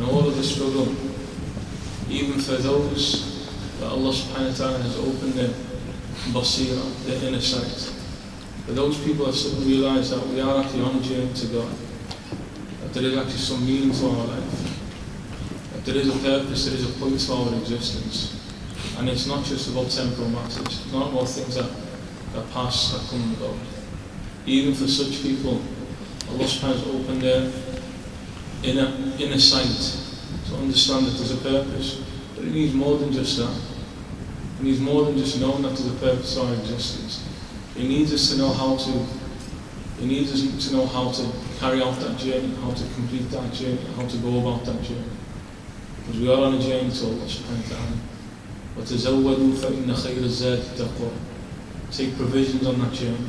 And all of the struggle, even for those that Allah subhanahu wa ta'ala has opened their basira, their inner sight, for those people that suddenly realise that we are actually on a journey to God, that there is actually some meaning to our life, that there is a purpose, there is a point to our existence. And it's not just about temporal matters, it's not about things that pass, that come and go. Even for such people, Allah subhanahu wa ta'ala has opened their inner sight to understand that there's a purpose, but it needs more than just that. It needs more than just knowing that there's a purpose to our existence. It needs us to know how to. It needs us to know how to carry out that journey, how to complete that journey, how to go about that journey. Because we are on a journey to Allah subhanahu wa ta'ala. وَتَزَوَّدُوا فَإِنَّ خَيْرَ الزَّادِ التَّقْوَى. Take provisions on that journey.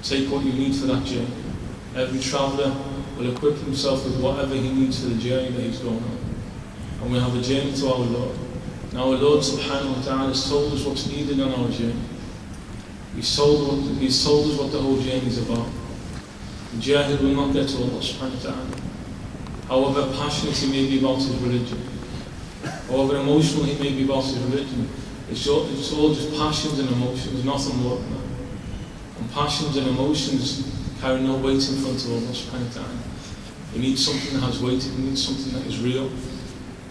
Take what you need for that journey. Every traveller will equip himself with whatever he needs for the journey that he's going on. And we have a journey to our Lord. Now our Lord subhanahu wa ta'ala has told us what's needed on our journey. He's told us what the whole journey is about. The Mujahid will not get to Allah subhanahu wa ta'ala. However passionate he may be about his religion, however emotional he may be about his religion, it's all just passions and emotions, nothing more than that. And passions and emotions carry no weight in front of Allah subhanahu wa ta'ala. You need something that has weight, you need something that is real,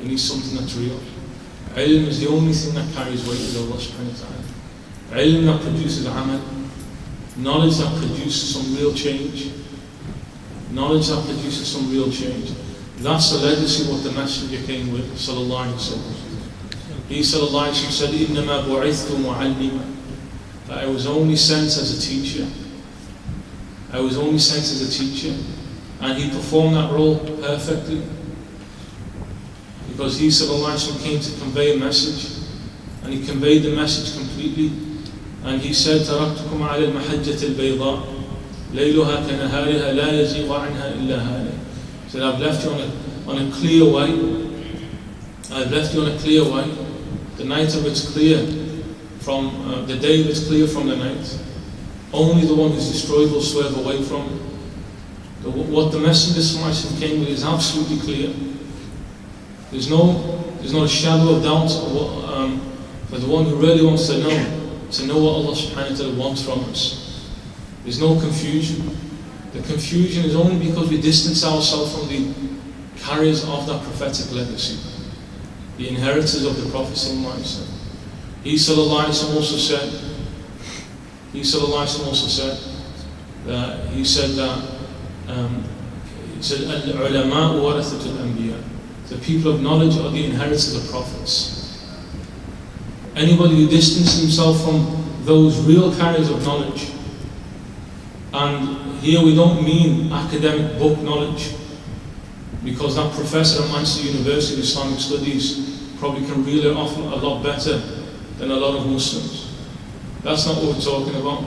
you need something that's real. Ilm is the only thing that carries weight with Allah subhanahu wa ta'ala. Ilm that produces amal, knowledge that produces some real change, knowledge that produces some real change. That's the legacy of what the Messenger came with, sallallahu alayhi wa sallam. He sallallahu alayhi wa sallam said, إِنَّمَا بُعِثْتُ مُعَلِّمًا, that I was only sent as a teacher. I was only sent as a teacher. And he performed that role perfectly. Because he sallallahu alayhi wa sallam came to convey a message. And he conveyed the message completely. And he said, تَرَكْتُكُمْ عَلَى الْمَحَجَّةِ الْبَيْضَاءِ لَيْلُهَا كَنَهَارِهَا لَا يَزِيغُ عَنْهَا إِلَّا هَالِكٌ. He said, I've left you on a clear way. I've left you on a clear way. The night of it's clear from the day of it's clear from the night. Only the one who's destroyed will swerve away from it. What the Messenger came with is absolutely clear. There's no shadow of doubt for the one who really wants to know what Allah subhanahu wa ta'ala wants from us. There's no confusion. The confusion is only because we distance ourselves from the carriers of that prophetic legacy, the inheritors of the Prophet sallallahu alaihi wasallam. He sallallahu alaihi wasallam also said that he said al-ulama warathatul anbiya. The people of knowledge are the inheritors of prophets. Anybody who distances himself from those real carriers of knowledge, and here we don't mean academic book knowledge, because that professor at Manchester University of Islamic Studies probably can reel it off a lot better than a lot of Muslims. That's not what we're talking about.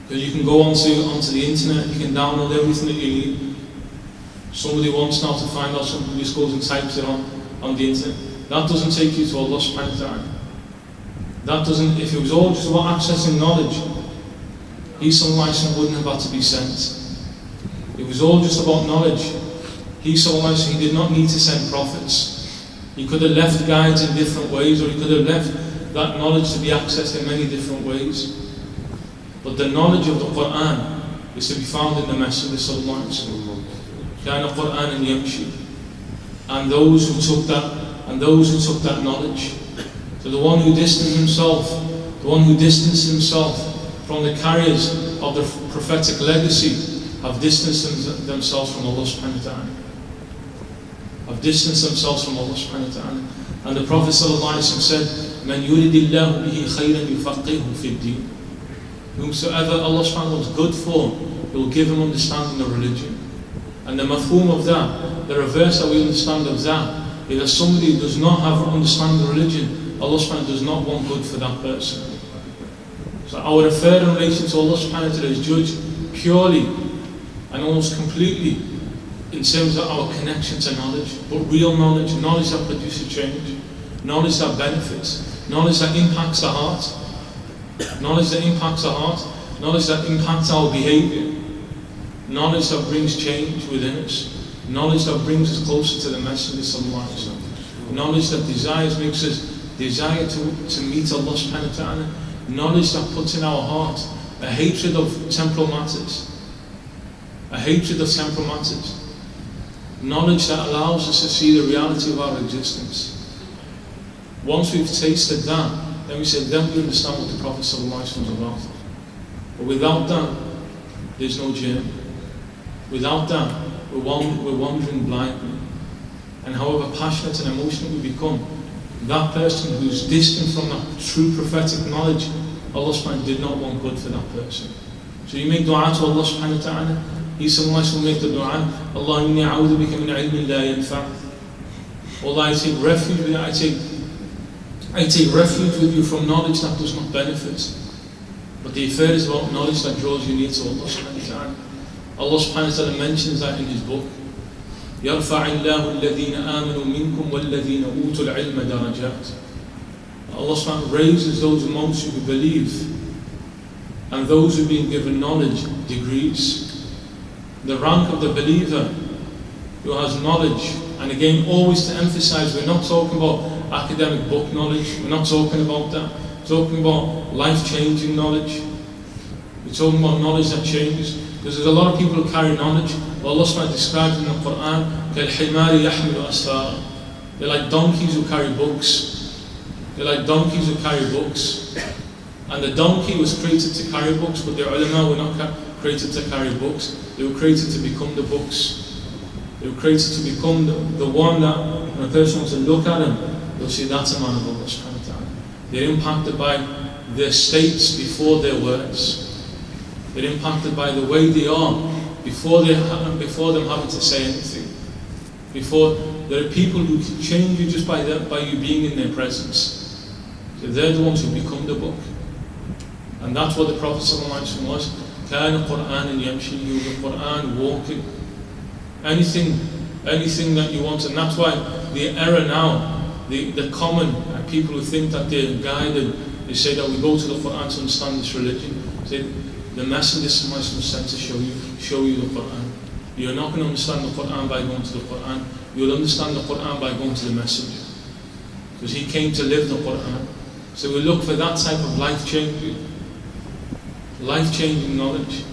Because you can go onto the internet, you can download everything that you need. Somebody wants now to find out something, just goes and types it on the internet. That doesn't take you to Allah subhanahu wa ta'ala. That doesn't, if it was all just about accessing knowledge, he sallallahu alayhi wa sallam wouldn't have had to be sent. It was all just about knowledge. He sallallahu alayhi wa sallam, he did not need to send prophets. He could have left guides in different ways, or he could have left that knowledge to be accessed in many different ways. But the knowledge of the Quran is to be found in the Messenger sallallahu alayhi wa sallam. كان قرآن يمشي. And those who took that knowledge. So the one who distanced himself from the carriers of the prophetic legacy have distanced themselves from Allah subhanahu wa ta'ala. Have distanced themselves from Allah subhanahu wa ta'ala. And the Prophet sallallahu alayhi wa sallam said, "Man yuridillahu bihi khayran yufaqihu fi ad-din." Whomsoever Allah subhanahu wa ta'ala wants good for, He will give him understanding of religion. And the mafhum of that, the reverse that we understand of that, is that somebody who does not have understanding of religion, Allah subhanahu wa ta'ala does not want good for that person. So our affair in relation to Allah subhanahu wa ta'ala is judged purely and almost completely in terms of our connection to knowledge. But real knowledge, knowledge that produces change, knowledge that benefits, knowledge that impacts the heart, knowledge that impacts the heart, knowledge that impacts our behavior, knowledge that brings change within us, knowledge that brings us closer to the Messenger sallallahu alaihi wasallam, knowledge that makes us desire to meet Allah subhanahu wa ta'ala, knowledge that puts in our heart a hatred of temporal matters, knowledge that allows us to see the reality of our existence. Once we've tasted that, then we understand what the Prophet sallallahu alaihi wasallam is about. But without that, there's no journey. Without that, we're wandering blindly. And however passionate and emotional we become, that person who's distant from that true prophetic knowledge, Allah subhanahu wa ta'ala did not want good for that person. So you make dua to Allah subhanahu wa ta'ala. He sallallahu alaihi wasallam make the dua, Allah inni a'udhu bika min ilmin la yanfa'. Allah, I take refuge with you from knowledge that does not benefit. But the affair is about knowledge that draws you near to Allah subhanahu wa ta'ala. Allah subhanahu wa ta'ala mentions that in His book. يَرْفَعِ اللَّهُ الَّذِينَ آمَنُوا مِنْكُمْ وَالَّذِينَ أُوتُوا الْعِلْمَ دَرَجَاتٍ. Allah subhanahu wa ta'ala raises those amongst you who believe and those who have been given knowledge degrees. The rank of the believer who has knowledge, and again always to emphasize, we're not talking about academic book knowledge, we're not talking about that, we're talking about life-changing knowledge, we're talking about knowledge that changes, because there's a lot of people who carry knowledge, but Allah subhanahu wa ta'ala describes in the Quran, كَالْحِمَارِ يَحْمِلُ أَسْفَارًا. They're like donkeys who carry books. And the donkey was created to carry books, but the ulama were not created to carry books. They were created to become the books. They were created to become the one that, when a person wants to look at him, they'll say that's a man of Allah subhanahu wa ta'ala. They're impacted by their states before their words. They're impacted by the way they are before them having to say anything. There are people who can change you just by you being in their presence. So they're the ones who become the book. And that's what the Prophet ﷺ was. كَانَ قُرْآنًا يَمْشِي, you the Qur'an walking. Anything that you want. And that's why the error now, the common people who think that they're guided, they say that we go to the Qur'an to understand this religion. Say, the Messenger was sent to show you the Qur'an. You're not going to understand the Qur'an by going to the Qur'an. You'll understand the Qur'an by going to the Messenger. Because he came to live the Qur'an. So we look for that type of life-changing knowledge.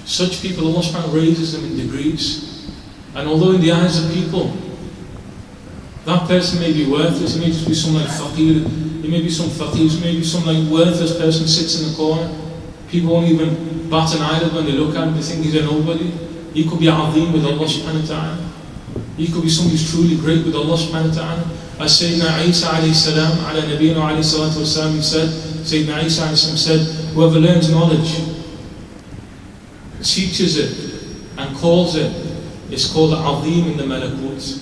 Such people, Allah subhanahu wa ta'ala raises them in degrees. And although in the eyes of people, that person may be worthless, he may just be some like faqir, he may be some faqir, he may be some like worthless person sits in the corner. People won't even bat an eyelid when they look at him, they think he's a nobody. He could be azim with Allah subhanahu wa ta'ala. He could be somebody who's truly great with Allah subhanahu wa ta'ala. As Sayyidina Isa alayhi salam, ala nabiyina alayhi salatu wasalam, he said, Sayyidina Isa alayhi salam said, whoever learns knowledge, teaches it, and calls it, is called azim in the malakut.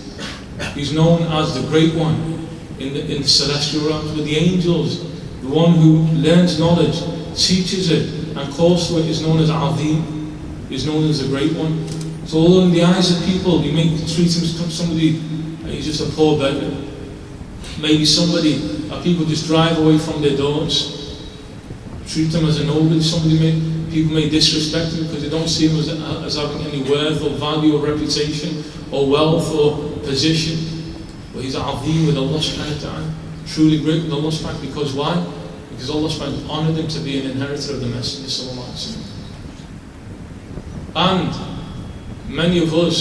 He's known as the great one in the celestial realms. With the angels, the one who learns knowledge, teaches it, and calls to it is known as azim, is known as the great one. So although in the eyes of people, you may treat him as somebody, he's just a poor beggar. Maybe somebody that people just drive away from their doors, treat them as a nobody. People may disrespect him because they don't see him as having any worth or value or reputation or wealth or position. But he's azim with Allah subhanahu wa ta'ala, truly great with Allah subhanahu wa ta'ala. Because why? Because Allah subhanahu wa ta'ala honoured him to be an inheritor of the Messenger sallallahu alaihi wasallam. And many of us,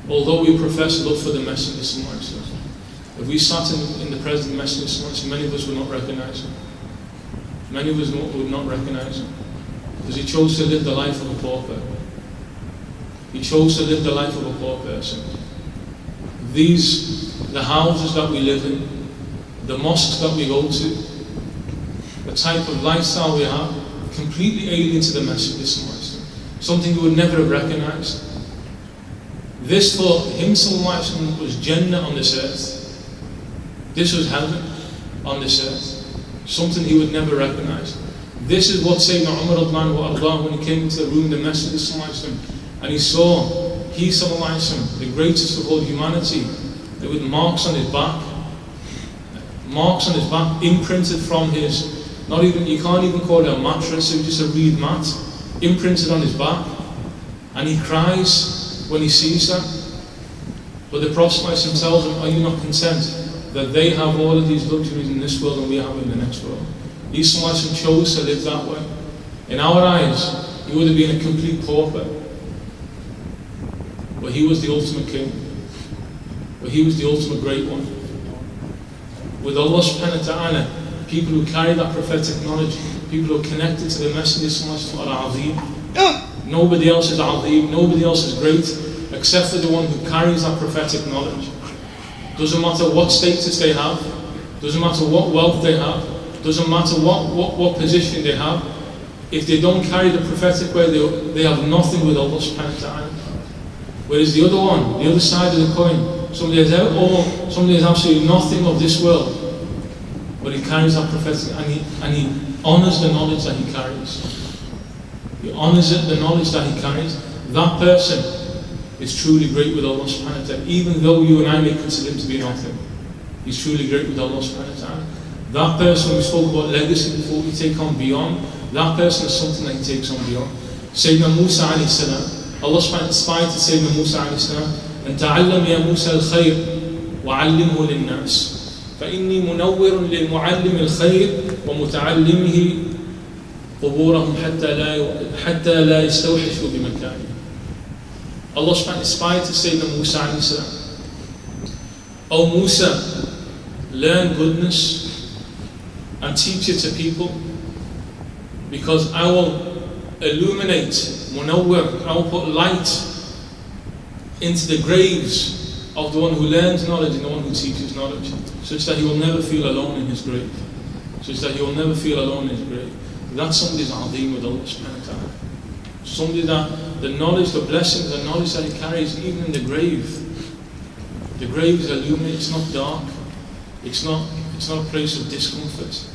although we profess love for the Messenger sallallahu alaihi wasallam, if we sat in the presence of the Messenger sallallahu alaihi wasallam, many of us would not recognize him. Many of us would not recognize him. Because he chose to live the life of a poor person. He chose to live the life of a poor person. The houses that we live in, the mosques that we go to, the type of lifestyle we have, completely alien to the Messenger sallallahu alaihi wasallam. Something you would never have recognized. This for him sallallahu alaihi wasallam was Jannah on this earth. This was heaven on this earth. Something he would never recognize. This is what Sayyidina Umar when he came into the room, the Messenger sallallahu alaihi wasallam, and he saw sallallahu alaihi wasallam, the greatest of all humanity, there were marks on his back, imprinted from his, you can't even call it a mattress, it was just a reed mat, imprinted on his back, and he cries, when he sees that. But the Prophet ﷺ tells him, are you not content that they have all of these luxuries in this world and we have in the next world? He ﷺ chose to live that way. In our eyes, he would have been a complete pauper. But he was the ultimate king. But he was the ultimate great one. With Allah subhanahu wa ta'ala, people who carry that prophetic knowledge, people who are connected to the Messenger are azim. Nobody else is azim, nobody else is great, except for the one who carries that prophetic knowledge. Doesn't matter what status they have, doesn't matter what wealth they have, doesn't matter what position they have. If they don't carry the prophetic way, they have nothing with Allah subhanahu wa ta'ala. Whereas the other one, the other side of the coin, somebody has absolutely nothing of this world, but he carries that prophetic, and he honours the knowledge that he carries. He honours the knowledge that he carries. That person is truly great with Allah subhanahu wa ta'ala. Even though you and I may consider him to be nothing, he's truly great with Allah subhanahu wa ta'ala. That person, we spoke about legacy before, we take on beyond. That person is something that he takes on beyond. Sayyidina Musa alayhi salam, Allah subhanahu wa ta'ala inspired to Sayyidina Musa alayhi salam, and ta'allam ya Musa al-khayr wa'allimhu lin-nas. فإني منور للمعلم الخير ومتعلمه قبورهم حتى لا يستوحشوا بمكانه. Allah subhanahu inspired to Sayyidina Musa alayhi salam, O Musa, learn goodness and teach it to people, because I will illuminate, munawwir, I will put light into the graves of the one who learns knowledge and the one who teaches knowledge, such that he will never feel alone in his grave. Such that he will never feel alone in his grave. That's somebody's azim with Allah subhanahu wa ta'ala. Somebody that the knowledge, the blessings, the knowledge that he carries, even in the grave is illuminated, it's not dark, it's not a place of discomfort.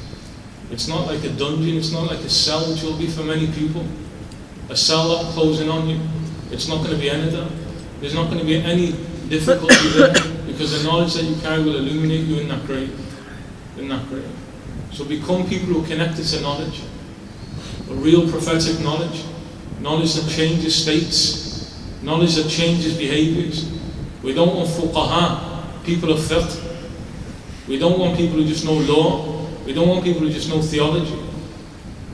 It's not like a dungeon, it's not like a cell, which will be for many people. A cell that closing on you, it's not going to be any of that. There's not going to be any difficulty there, because the knowledge that you carry will illuminate you in that grave. So become people who are connected to knowledge, a real prophetic knowledge that changes states, knowledge that changes behaviors. We don't want fuqaha, people of fiqh. We don't want people who just know law. We don't want people who just know theology.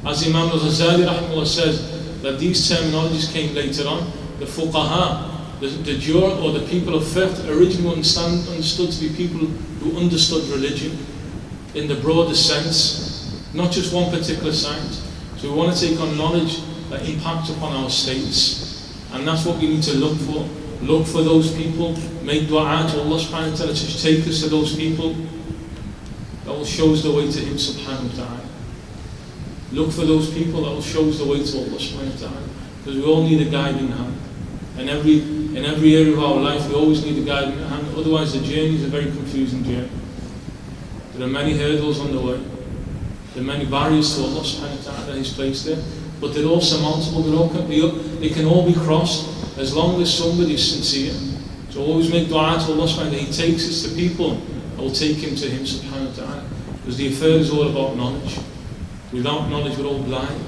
As Imam al-Ghazali rahimahullah says, that these terminologies came later on. The fuqaha, the jur, or the people of fiqh, originally understood to be people who understood religion in the broader sense, not just one particular science. So we want to take on knowledge that impacts upon our states, and that's what we need to look for. Look for those people, make dua to Allah subhanahu wa ta'ala to take us to those people that will show us the way to Him subhanahu wa ta'ala. Look for those people that will show us the way to Allah subhanahu wa ta'ala, because we all need a guiding hand. And in every area of our life, we always need a guiding hand. Otherwise, the journey is a very confusing journey. There are many hurdles on the way. There are many barriers to Allah subhanahu wa ta'ala that He's placed there, but they're all surmountable. They can all be crossed as long as somebody is sincere. So always make dua to Allah subhanahu wa ta'ala that He takes us to people that will take Him to Him subhanahu wa ta'ala. Because the affair is all about knowledge. Without knowledge, we're all blind.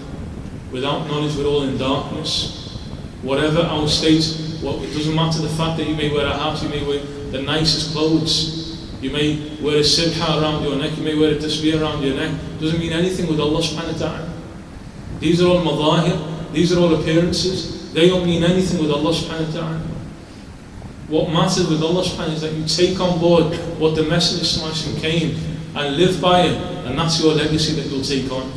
Without knowledge, we're all in darkness. Whatever our state, it doesn't matter the fact that you may wear a hat, you may wear the nicest clothes, you may wear a sibha around your neck, you may wear a tasbih around your neck. It doesn't mean anything with Allah subhanahu wa ta'ala. These are all madahir, these are all appearances. They don't mean anything with Allah subhanahu wa ta'ala. What matters with Allah subhanahu wa ta'ala is that you take on board what the Messenger came and live by it, and that's your legacy that you'll take on.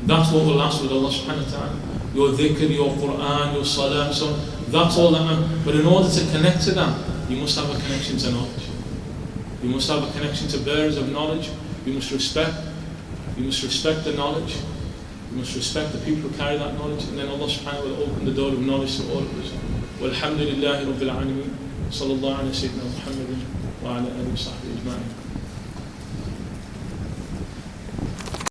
That's what will last with Allah subhanahu wa ta'ala. Your dhikr, your Quran, your salah, so that's all that matters. But in order to connect to that, you must have a connection to knowledge. You must have a connection to bearers of knowledge. You must respect the knowledge. You must respect the people who carry that knowledge, and then Allah subhanahu wa ta'ala will open the door of knowledge to all of us. Walhamdulillahi Rabbil Alameen. Sallallahu ala Sayyidina Muhammadin wa ala alihi wa sahbihi ajma'in.